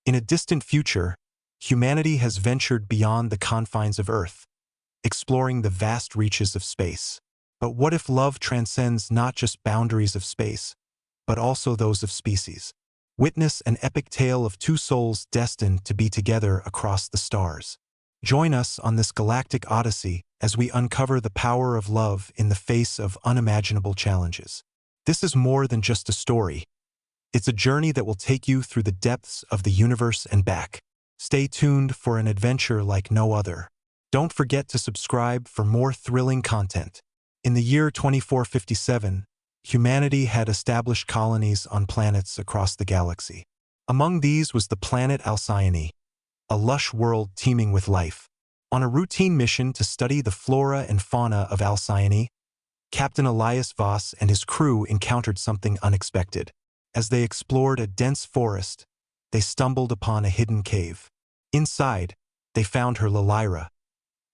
In a distant future, humanity has ventured beyond the confines of Earth, exploring the vast reaches of space. But what if love transcends not just boundaries of space, but also those of species? Witness an epic tale of two souls destined to be together across the stars. Join us on this galactic odyssey as we uncover the power of love in the face of unimaginable challenges. This is more than just a story. It's a journey that will take you through the depths of the universe and back. Stay tuned for an adventure like no other. Don't forget to subscribe for more thrilling content. In the year 2457, humanity had established colonies on planets across the galaxy. Among these was the planet Alcyone, a lush world teeming with life. On a routine mission to study the flora and fauna of Alcyone, Captain Elias Voss and his crew encountered something unexpected. As they explored a dense forest, they stumbled upon a hidden cave. Inside, they found her Llyra,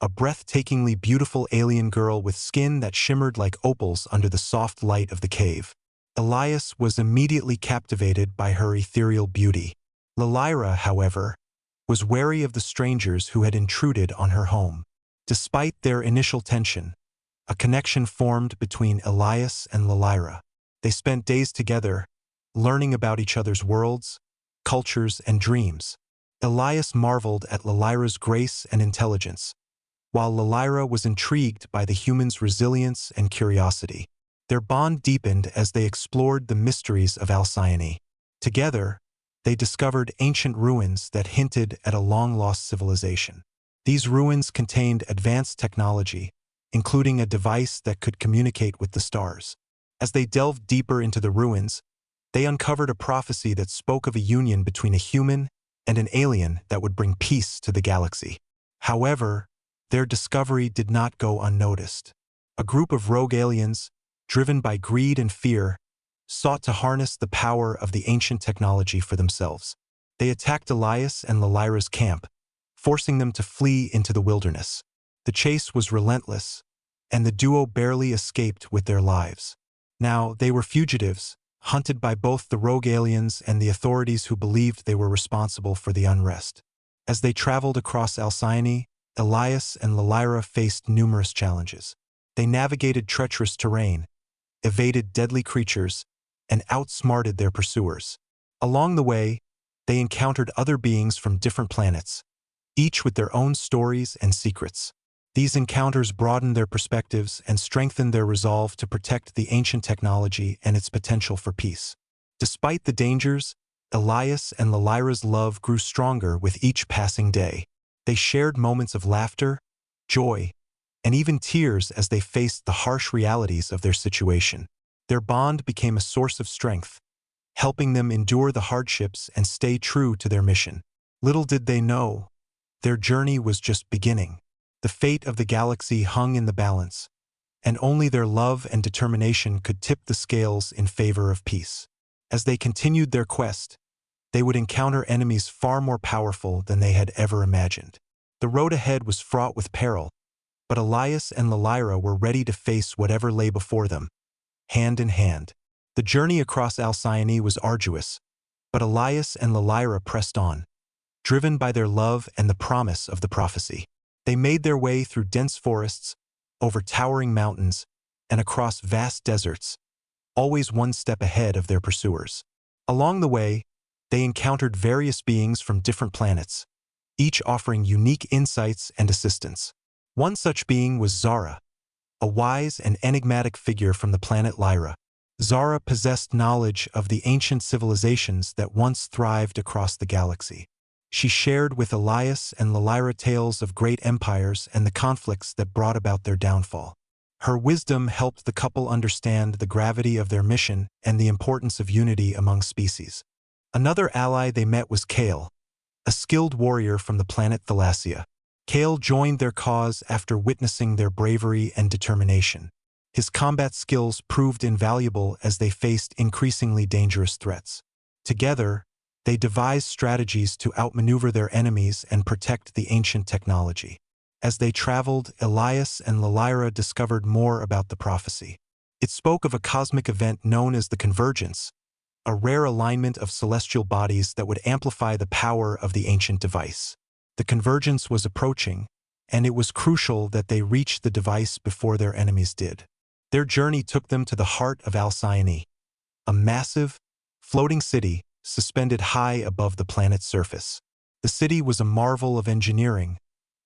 a breathtakingly beautiful alien girl with skin that shimmered like opals under the soft light of the cave. Elias was immediately captivated by her ethereal beauty. Llyra, however, was wary of the strangers who had intruded on her home. Despite their initial tension, a connection formed between Elias and Llyra. They spent days together, learning about each other's worlds, cultures, and dreams. Elias marveled at Llyra's grace and intelligence, while Llyra was intrigued by the human's resilience and curiosity. Their bond deepened as they explored the mysteries of Alcyone. Together, they discovered ancient ruins that hinted at a long-lost civilization. These ruins contained advanced technology, including a device that could communicate with the stars. As they delved deeper into the ruins, they uncovered a prophecy that spoke of a union between a human and an alien that would bring peace to the galaxy. However, their discovery did not go unnoticed. A group of rogue aliens, driven by greed and fear, sought to harness the power of the ancient technology for themselves. They attacked Elias and Llyra's camp, forcing them to flee into the wilderness. The chase was relentless, and the duo barely escaped with their lives. Now, they were fugitives, hunted by both the rogue aliens and the authorities who believed they were responsible for the unrest. As they traveled across Alcyone, Elias and Llyra faced numerous challenges. They navigated treacherous terrain, evaded deadly creatures, and outsmarted their pursuers. Along the way, they encountered other beings from different planets, each with their own stories and secrets. These encounters broadened their perspectives and strengthened their resolve to protect the ancient technology and its potential for peace. Despite the dangers, Elias and Llyra's love grew stronger with each passing day. They shared moments of laughter, joy, and even tears as they faced the harsh realities of their situation. Their bond became a source of strength, helping them endure the hardships and stay true to their mission. Little did they know, their journey was just beginning. The fate of the galaxy hung in the balance, and only their love and determination could tip the scales in favor of peace. As they continued their quest, they would encounter enemies far more powerful than they had ever imagined. The road ahead was fraught with peril, but Elias and Llyra were ready to face whatever lay before them, hand in hand. The journey across Alcyone was arduous, but Elias and Llyra pressed on, driven by their love and the promise of the prophecy. They made their way through dense forests, over towering mountains, and across vast deserts, always one step ahead of their pursuers. Along the way, they encountered various beings from different planets, each offering unique insights and assistance. One such being was Zara, a wise and enigmatic figure from the planet Lyra. Zara possessed knowledge of the ancient civilizations that once thrived across the galaxy. She shared with Elias and Llyra tales of great empires and the conflicts that brought about their downfall. Her wisdom helped the couple understand the gravity of their mission and the importance of unity among species. Another ally they met was Kale, a skilled warrior from the planet Thalassia. Kale joined their cause after witnessing their bravery and determination. His combat skills proved invaluable as they faced increasingly dangerous threats. Together, they devised strategies to outmaneuver their enemies and protect the ancient technology. As they traveled, Elias and Llyra discovered more about the prophecy. It spoke of a cosmic event known as the Convergence, a rare alignment of celestial bodies that would amplify the power of the ancient device. The convergence was approaching, and it was crucial that they reach the device before their enemies did. Their journey took them to the heart of Alcyone, a massive, floating city suspended high above the planet's surface. The city was a marvel of engineering,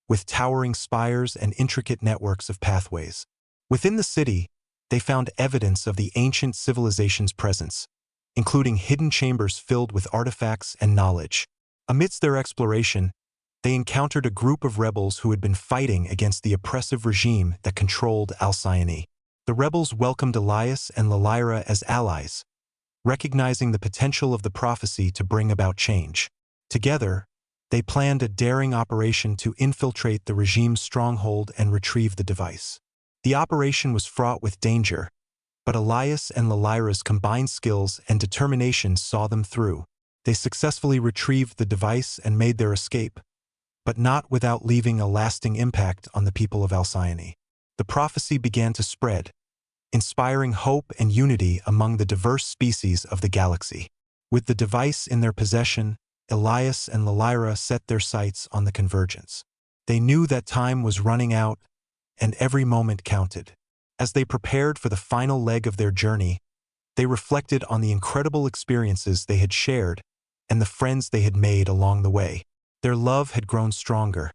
with towering spires and intricate networks of pathways. Within the city, they found evidence of the ancient civilization's presence, including hidden chambers filled with artifacts and knowledge. Amidst their exploration, they encountered a group of rebels who had been fighting against the oppressive regime that controlled Alcyone. The rebels welcomed Elias and Lyra as allies, recognizing the potential of the prophecy to bring about change. Together, they planned a daring operation to infiltrate the regime's stronghold and retrieve the device. The operation was fraught with danger, but Elias and Lyra's combined skills and determination saw them through. They successfully retrieved the device and made their escape, but not without leaving a lasting impact on the people of Alcyone. The prophecy began to spread, inspiring hope and unity among the diverse species of the galaxy. With the device in their possession, Elias and Lyra set their sights on the convergence. They knew that time was running out, and every moment counted. As they prepared for the final leg of their journey, they reflected on the incredible experiences they had shared and the friends they had made along the way. Their love had grown stronger,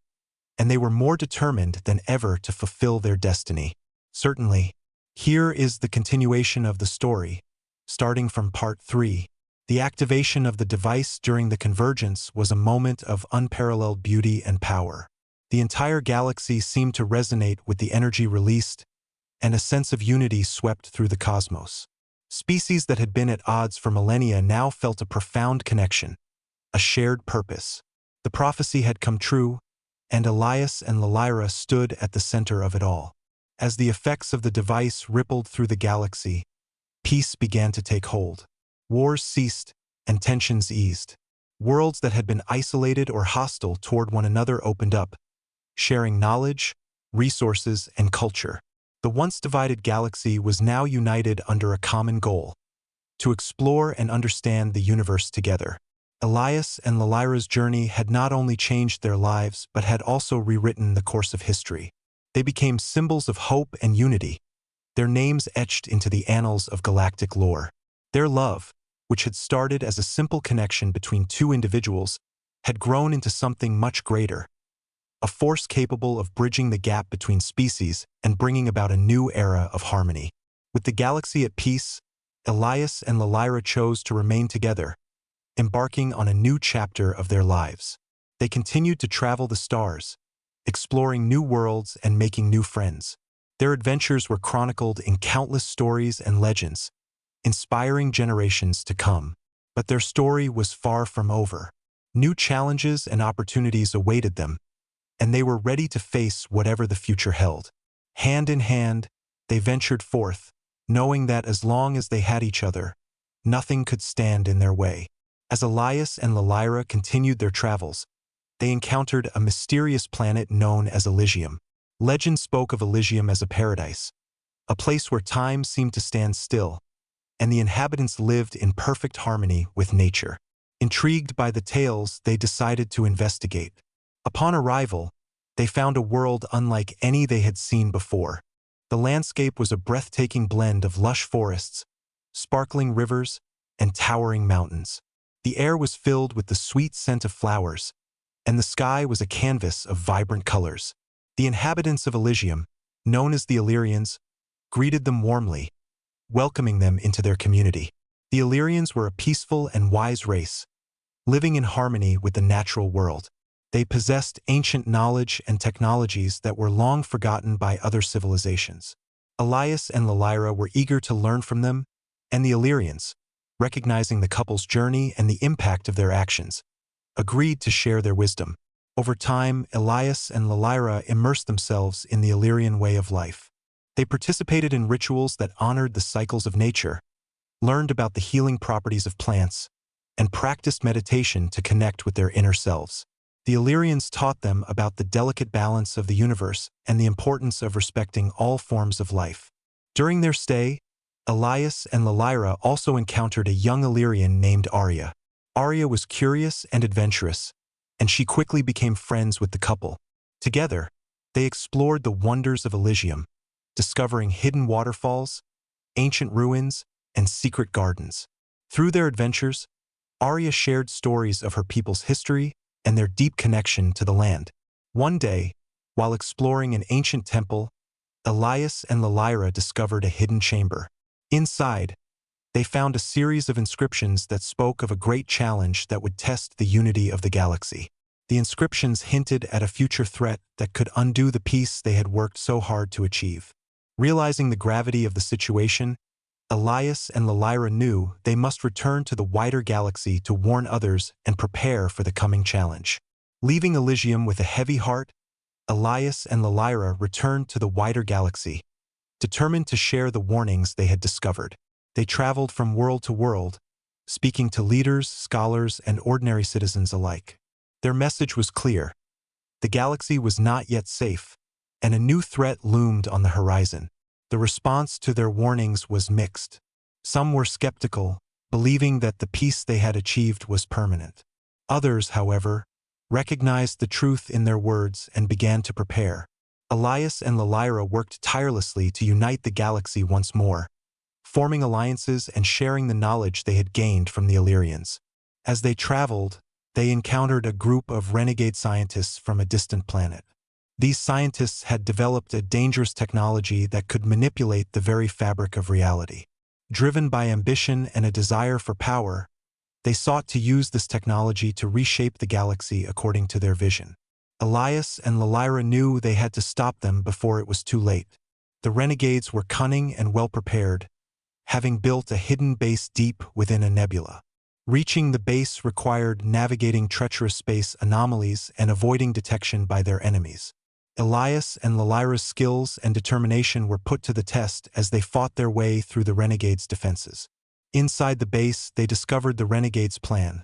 and they were more determined than ever to fulfill their destiny. Certainly, here is the continuation of the story, starting from Part 3. The activation of the device during the convergence was a moment of unparalleled beauty and power. The entire galaxy seemed to resonate with the energy released, and a sense of unity swept through the cosmos. Species that had been at odds for millennia now felt a profound connection, a shared purpose. The prophecy had come true, and Elias and Lyra stood at the center of it all. As the effects of the device rippled through the galaxy, peace began to take hold. Wars ceased, and tensions eased. Worlds that had been isolated or hostile toward one another opened up, sharing knowledge, resources, and culture. The once divided galaxy was now united under a common goal: to explore and understand the universe together. Elias and Lyra's journey had not only changed their lives but had also rewritten the course of history. They became symbols of hope and unity, their names etched into the annals of galactic lore. Their love, which had started as a simple connection between two individuals, had grown into something much greater, a force capable of bridging the gap between species and bringing about a new era of harmony. With the galaxy at peace, Elias and Lyra chose to remain together, embarking on a new chapter of their lives. They continued to travel the stars, exploring new worlds and making new friends. Their adventures were chronicled in countless stories and legends, inspiring generations to come. But their story was far from over. New challenges and opportunities awaited them, and they were ready to face whatever the future held. Hand in hand, they ventured forth, knowing that as long as they had each other, nothing could stand in their way. As Elias and Lyra continued their travels, they encountered a mysterious planet known as Elysium. Legend spoke of Elysium as a paradise, a place where time seemed to stand still, and the inhabitants lived in perfect harmony with nature. Intrigued by the tales, they decided to investigate. Upon arrival, they found a world unlike any they had seen before. The landscape was a breathtaking blend of lush forests, sparkling rivers, and towering mountains. The air was filled with the sweet scent of flowers, and the sky was a canvas of vibrant colors. The inhabitants of Elysium, known as the Illyrians, greeted them warmly, welcoming them into their community. The Illyrians were a peaceful and wise race, living in harmony with the natural world. They possessed ancient knowledge and technologies that were long forgotten by other civilizations. Elias and Lyra were eager to learn from them, and the Illyrians, recognizing the couple's journey and the impact of their actions, agreed to share their wisdom. Over time, Elias and Lyra immersed themselves in the Illyrian way of life. They participated in rituals that honored the cycles of nature, learned about the healing properties of plants, and practiced meditation to connect with their inner selves. The Illyrians taught them about the delicate balance of the universe and the importance of respecting all forms of life. During their stay, Elias and Lyra also encountered a young Illyrian named Arya. Arya was curious and adventurous, and she quickly became friends with the couple. Together, they explored the wonders of Elysium, discovering hidden waterfalls, ancient ruins, and secret gardens. Through their adventures, Arya shared stories of her people's history and their deep connection to the land. One day, while exploring an ancient temple, Elias and Lyra discovered a hidden chamber. Inside, they found a series of inscriptions that spoke of a great challenge that would test the unity of the galaxy. The inscriptions hinted at a future threat that could undo the peace they had worked so hard to achieve. Realizing the gravity of the situation, Elias and Lyra knew they must return to the wider galaxy to warn others and prepare for the coming challenge. Leaving Elysium with a heavy heart, Elias and Lyra returned to the wider galaxy, determined to share the warnings they had discovered. They traveled from world to world, speaking to leaders, scholars, and ordinary citizens alike. Their message was clear. The galaxy was not yet safe, and a new threat loomed on the horizon. The response to their warnings was mixed. Some were skeptical, believing that the peace they had achieved was permanent. Others, however, recognized the truth in their words and began to prepare. Elias and Lyra worked tirelessly to unite the galaxy once more, forming alliances and sharing the knowledge they had gained from the Illyrians. As they traveled, they encountered a group of renegade scientists from a distant planet. These scientists had developed a dangerous technology that could manipulate the very fabric of reality. Driven by ambition and a desire for power, they sought to use this technology to reshape the galaxy according to their vision. Elias and Lyra knew they had to stop them before it was too late. The renegades were cunning and well-prepared, having built a hidden base deep within a nebula. Reaching the base required navigating treacherous space anomalies and avoiding detection by their enemies. Elias and Lyra's skills and determination were put to the test as they fought their way through the renegades' defenses. Inside the base, they discovered the renegades' plan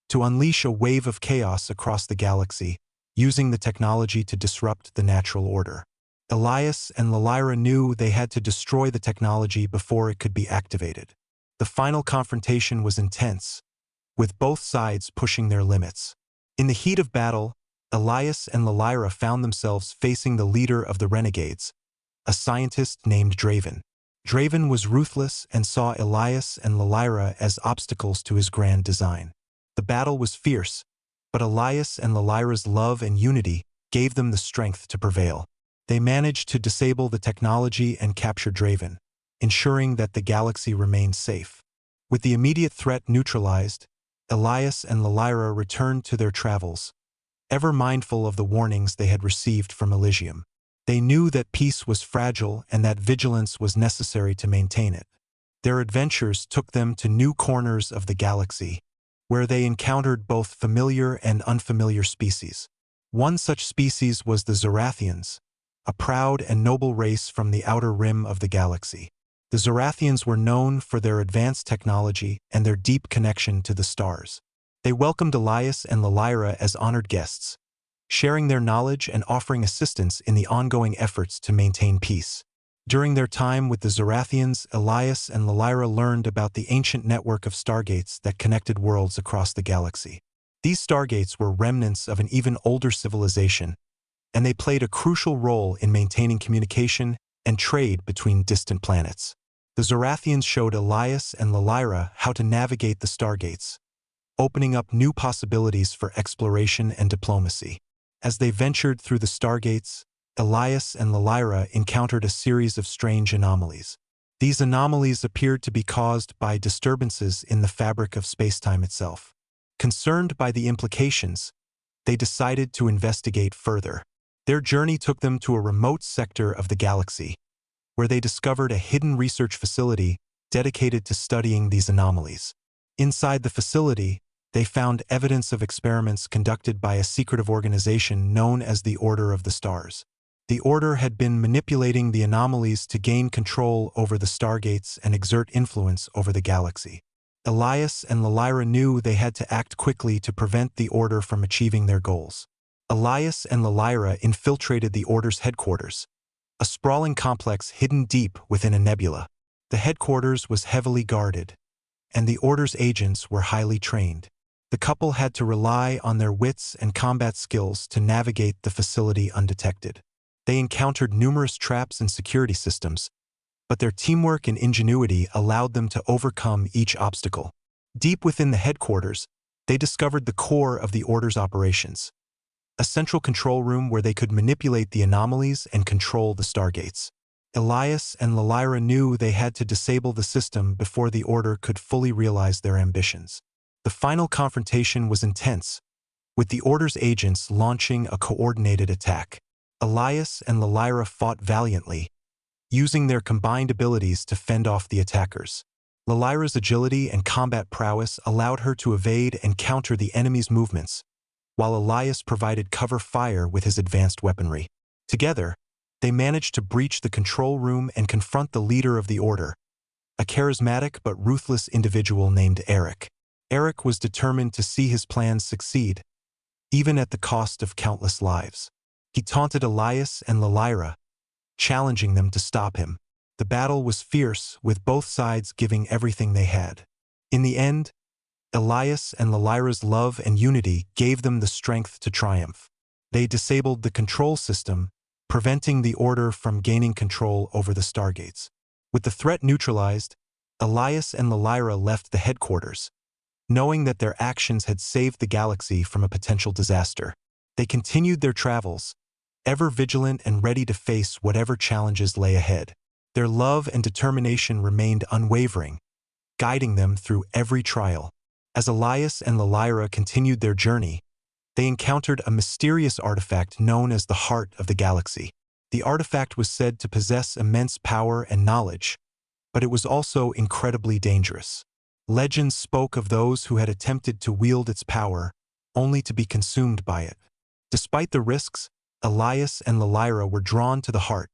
to unleash a wave of chaos across the galaxy, using the technology to disrupt the natural order. Elias and Lyra knew they had to destroy the technology before it could be activated. The final confrontation was intense, with both sides pushing their limits. In the heat of battle, Elias and Lyra found themselves facing the leader of the renegades, a scientist named Draven. Draven was ruthless and saw Elias and Lyra as obstacles to his grand design. The battle was fierce, but Elias and Lyra's love and unity gave them the strength to prevail. They managed to disable the technology and capture Draven, ensuring that the galaxy remained safe. With the immediate threat neutralized, Elias and Lyra returned to their travels, ever mindful of the warnings they had received from Elysium. They knew that peace was fragile and that vigilance was necessary to maintain it. Their adventures took them to new corners of the galaxy, where they encountered both familiar and unfamiliar species. One such species was the Zorathians, a proud and noble race from the outer rim of the galaxy. The Zorathians were known for their advanced technology and their deep connection to the stars. They welcomed Elias and Lyra as honored guests, sharing their knowledge and offering assistance in the ongoing efforts to maintain peace. During their time with the Zorathians, Elias and Lyra learned about the ancient network of stargates that connected worlds across the galaxy. These stargates were remnants of an even older civilization, and they played a crucial role in maintaining communication and trade between distant planets. The Zorathians showed Elias and Lyra how to navigate the stargates, opening up new possibilities for exploration and diplomacy. As they ventured through the stargates, Elias and Lyra encountered a series of strange anomalies. These anomalies appeared to be caused by disturbances in the fabric of spacetime itself. Concerned by the implications, they decided to investigate further. Their journey took them to a remote sector of the galaxy, where they discovered a hidden research facility dedicated to studying these anomalies. Inside the facility, they found evidence of experiments conducted by a secretive organization known as the Order of the Stars. The Order had been manipulating the anomalies to gain control over the stargates and exert influence over the galaxy. Elias and Lyra knew they had to act quickly to prevent the Order from achieving their goals. Elias and Lyra infiltrated the Order's headquarters, a sprawling complex hidden deep within a nebula. The headquarters was heavily guarded, and the Order's agents were highly trained. The couple had to rely on their wits and combat skills to navigate the facility undetected. They encountered numerous traps and security systems, but their teamwork and ingenuity allowed them to overcome each obstacle. Deep within the headquarters, they discovered the core of the Order's operations, a central control room where they could manipulate the anomalies and control the stargates. Elias and Lalyra knew they had to disable the system before the Order could fully realize their ambitions. The final confrontation was intense, with the Order's agents launching a coordinated attack. Elias and Lalyra fought valiantly, using their combined abilities to fend off the attackers. Lalyra's agility and combat prowess allowed her to evade and counter the enemy's movements, while Elias provided cover fire with his advanced weaponry. Together, they managed to breach the control room and confront the leader of the Order, a charismatic but ruthless individual named Eric. Eric was determined to see his plans succeed, even at the cost of countless lives. He taunted Elias and Lalyra, challenging them to stop him. The battle was fierce, with both sides giving everything they had. In the end, Elias and Lalyra's love and unity gave them the strength to triumph. They disabled the control system, preventing the Order from gaining control over the stargates. With the threat neutralized, Elias and Lalyra left the headquarters, knowing that their actions had saved the galaxy from a potential disaster. They continued their travels, ever vigilant and ready to face whatever challenges lay ahead. Their love and determination remained unwavering, guiding them through every trial. As Elias and Lalyra continued their journey, they encountered a mysterious artifact known as the Heart of the Galaxy. The artifact was said to possess immense power and knowledge, but it was also incredibly dangerous. Legends spoke of those who had attempted to wield its power, only to be consumed by it. Despite the risks, Elias and Lalyra were drawn to the heart,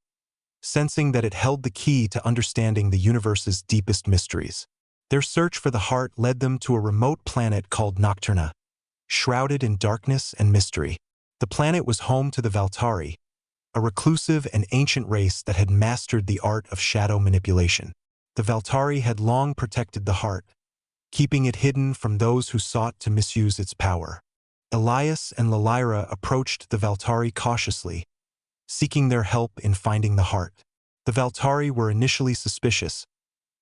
sensing that it held the key to understanding the universe's deepest mysteries. Their search for the heart led them to a remote planet called Nocturna, shrouded in darkness and mystery. The planet was home to the Valtari, a reclusive and ancient race that had mastered the art of shadow manipulation. The Valtari had long protected the heart, keeping it hidden from those who sought to misuse its power. Elias and Lalyra approached the Valtari cautiously, seeking their help in finding the heart. The Valtari were initially suspicious,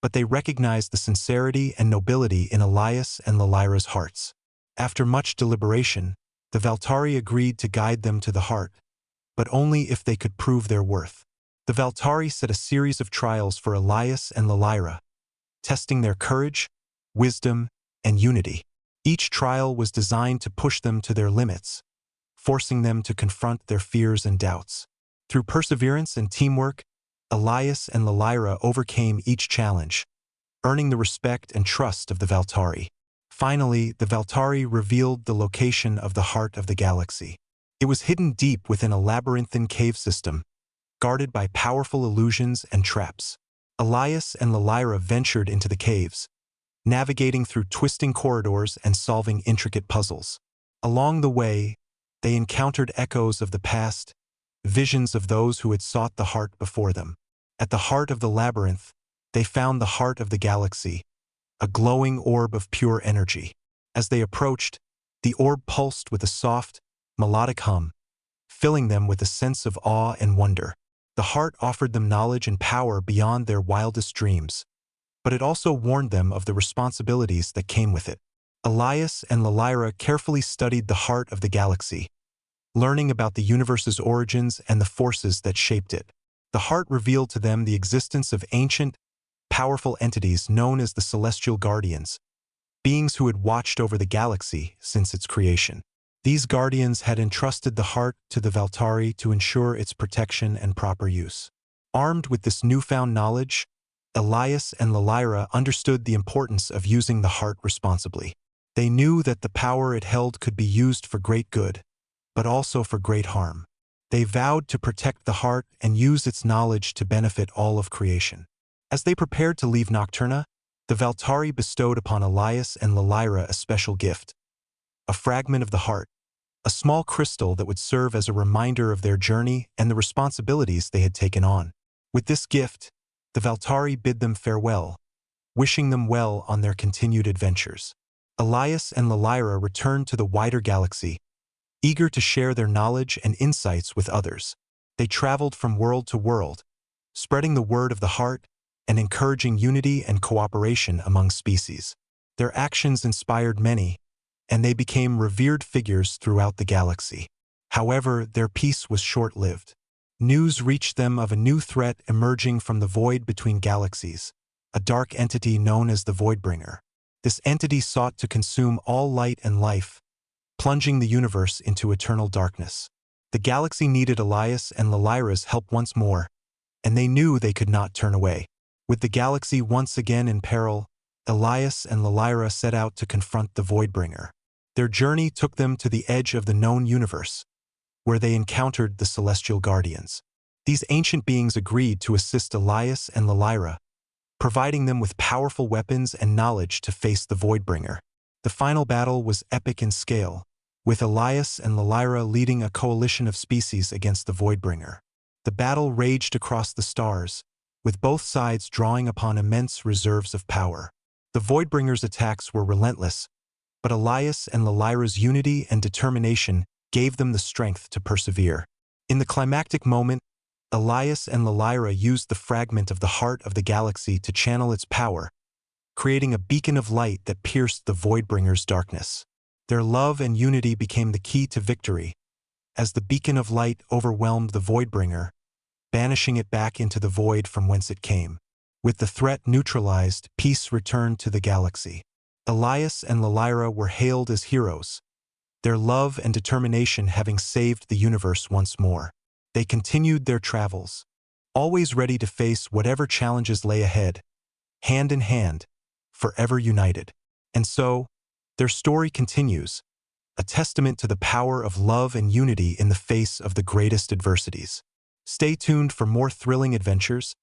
but they recognized the sincerity and nobility in Elias and Lalyra's hearts. After much deliberation, the Valtari agreed to guide them to the heart, but only if they could prove their worth. The Valtari set a series of trials for Elias and Lalyra, testing their courage, wisdom, and unity. Each trial was designed to push them to their limits, forcing them to confront their fears and doubts. Through perseverance and teamwork, Elias and Lalyra overcame each challenge, earning the respect and trust of the Valtari. Finally, the Valtari revealed the location of the heart of the galaxy. It was hidden deep within a labyrinthine cave system, guarded by powerful illusions and traps. Elias and Lalyra ventured into the caves, navigating through twisting corridors and solving intricate puzzles. Along the way, they encountered echoes of the past, visions of those who had sought the heart before them. At the heart of the labyrinth, they found the heart of the galaxy, a glowing orb of pure energy. As they approached, the orb pulsed with a soft, melodic hum, filling them with a sense of awe and wonder. The heart offered them knowledge and power beyond their wildest dreams, but it also warned them of the responsibilities that came with it. Elias and Lalyra carefully studied the heart of the galaxy, learning about the universe's origins and the forces that shaped it. The heart revealed to them the existence of ancient, powerful entities known as the Celestial Guardians, beings who had watched over the galaxy since its creation. These guardians had entrusted the heart to the Valtari to ensure its protection and proper use. Armed with this newfound knowledge, Elias and Lalyra understood the importance of using the heart responsibly. They knew that the power it held could be used for great good, but also for great harm. They vowed to protect the heart and use its knowledge to benefit all of creation. As they prepared to leave Nocturna, the Valtari bestowed upon Elias and Lalyra a special gift, a fragment of the heart, a small crystal that would serve as a reminder of their journey and the responsibilities they had taken on. With this gift, The Valtari bid them farewell, wishing them well on their continued adventures. Elias and Lyra returned to the wider galaxy, eager to share their knowledge and insights with others. They traveled from world to world, spreading the word of the heart and encouraging unity and cooperation among species. Their actions inspired many, and they became revered figures throughout the galaxy. However, their peace was short-lived. News reached them of a new threat emerging from the void between galaxies, a dark entity known as the Voidbringer. This entity sought to consume all light and life, plunging the universe into eternal darkness. The galaxy needed Elias and Lyra's help once more, and they knew they could not turn away. With the galaxy once again in peril, Elias and Lyra set out to confront the Voidbringer. Their journey took them to the edge of the known universe, where they encountered the Celestial Guardians. These ancient beings agreed to assist Elias and Lyra, providing them with powerful weapons and knowledge to face the Voidbringer. The final battle was epic in scale, with Elias and Lyra leading a coalition of species against the Voidbringer. The battle raged across the stars, with both sides drawing upon immense reserves of power. The Voidbringer's attacks were relentless, but Elias and Lyra's unity and determination gave them the strength to persevere. In the climactic moment, Elias and Lyra used the fragment of the heart of the galaxy to channel its power, creating a beacon of light that pierced the Voidbringer's darkness. Their love and unity became the key to victory, as the beacon of light overwhelmed the Voidbringer, banishing it back into the void from whence it came. With the threat neutralized, peace returned to the galaxy. Elias and Lyra were hailed as heroes, their love and determination having saved the universe once more. They continued their travels, always ready to face whatever challenges lay ahead, hand in hand, forever united. And so, their story continues, a testament to the power of love and unity in the face of the greatest adversities. Stay tuned for more thrilling adventures,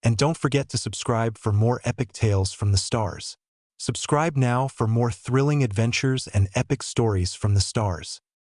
and don't forget to subscribe for more epic tales from the stars. Subscribe now for more thrilling adventures and epic stories from the stars.